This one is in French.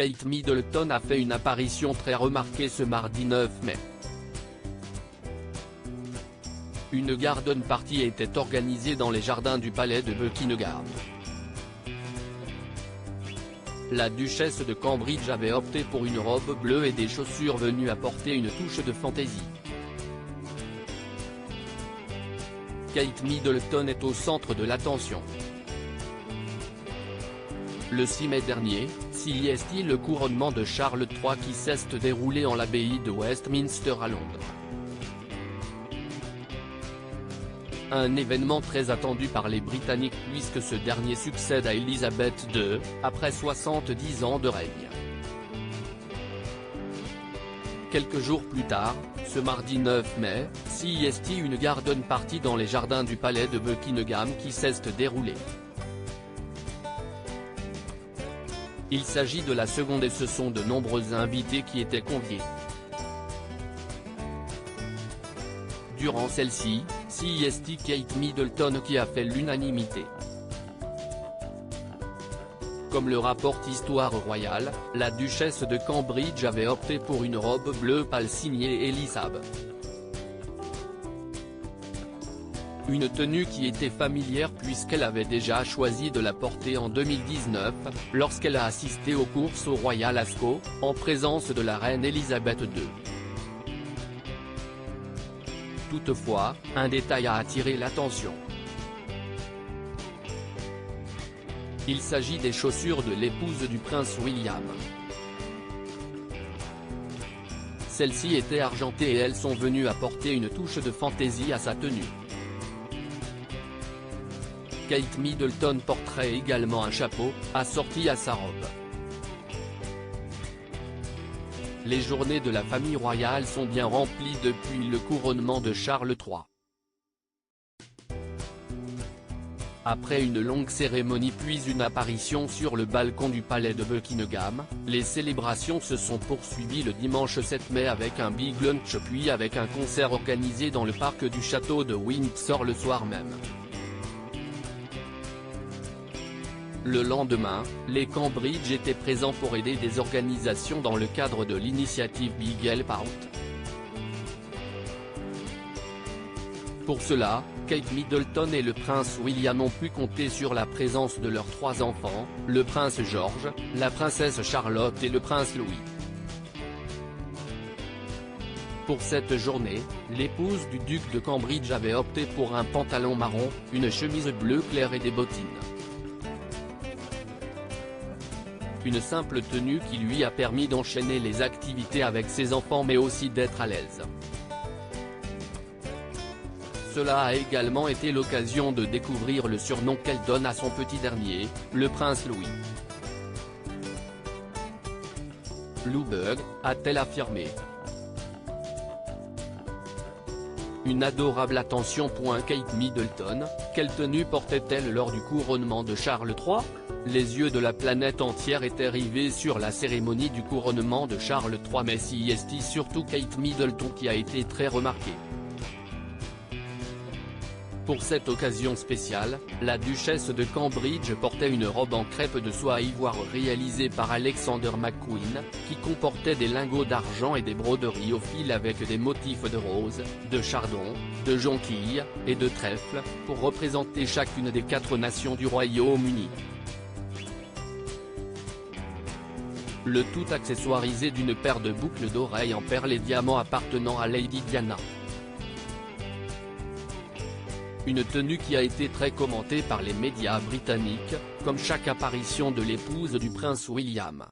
Kate Middleton a fait une apparition très remarquée ce mardi 9 mai. Une garden party était organisée dans les jardins du palais de Buckingham. La duchesse de Cambridge avait opté pour une robe bleue et des chaussures venues apporter une touche de fantaisie. Kate Middleton est au centre de l'attention. Le 6 mai dernier, CEST, le couronnement de Charles III qui s'est déroulé en l'abbaye de Westminster à Londres. Un événement très attendu par les Britanniques puisque ce dernier succède à Elisabeth II, après 70 ans de règne. Quelques jours plus tard, ce mardi 9 mai, CEST, une garden party dans les jardins du palais de Buckingham qui s'est déroulée. Il s'agit de la seconde et ce sont de nombreux invités qui étaient conviés. Durant celle-ci, CEST Kate Middleton qui a fait l'unanimité. Comme le rapporte Histoire Royale, la duchesse de Cambridge avait opté pour une robe bleue pâle signée Elisabeth. Une tenue qui était familière puisqu'elle avait déjà choisi de la porter en 2019, lorsqu'elle a assisté aux courses au Royal Ascot, en présence de la reine Elisabeth II. Toutefois, un détail a attiré l'attention. Il s'agit des chaussures de l'épouse du prince William. Celles-ci étaient argentées et elles sont venues apporter une touche de fantaisie à sa tenue. Kate Middleton porterait également un chapeau, assorti à sa robe. Les journées de la famille royale sont bien remplies depuis le couronnement de Charles III. Après une longue cérémonie puis une apparition sur le balcon du palais de Buckingham, les célébrations se sont poursuivies le dimanche 7 mai avec un big lunch puis avec un concert organisé dans le parc du château de Windsor le soir même. Le lendemain, les Cambridge étaient présents pour aider des organisations dans le cadre de l'initiative Big Help Out. Pour cela, Kate Middleton et le prince William ont pu compter sur la présence de leurs 3 enfants, le prince George, la princesse Charlotte et le prince Louis. Pour cette journée, l'épouse du duc de Cambridge avait opté pour un pantalon marron, une chemise bleue claire et des bottines. Une simple tenue qui lui a permis d'enchaîner les activités avec ses enfants mais aussi d'être à l'aise. Cela a également été l'occasion de découvrir le surnom qu'elle donne à son petit dernier, le prince Louis. Louisburg, a-t-elle affirmé. Une adorable attention. Kate Middleton, quelle tenue portait-elle lors du couronnement de Charles III? Les yeux de la planète entière étaient rivés sur la cérémonie du couronnement de Charles III mais CEST surtout Kate Middleton qui a été très remarquée. Pour cette occasion spéciale, la duchesse de Cambridge portait une robe en crêpe de soie ivoire réalisée par Alexander McQueen, qui comportait des lingots d'argent et des broderies au fil avec des motifs de rose, de chardon, de jonquilles, et de trèfle, pour représenter chacune des 4 nations du Royaume-Uni. Le tout accessoirisé d'une paire de boucles d'oreilles en perles et diamants appartenant à Lady Diana. Une tenue qui a été très commentée par les médias britanniques, comme chaque apparition de l'épouse du prince William.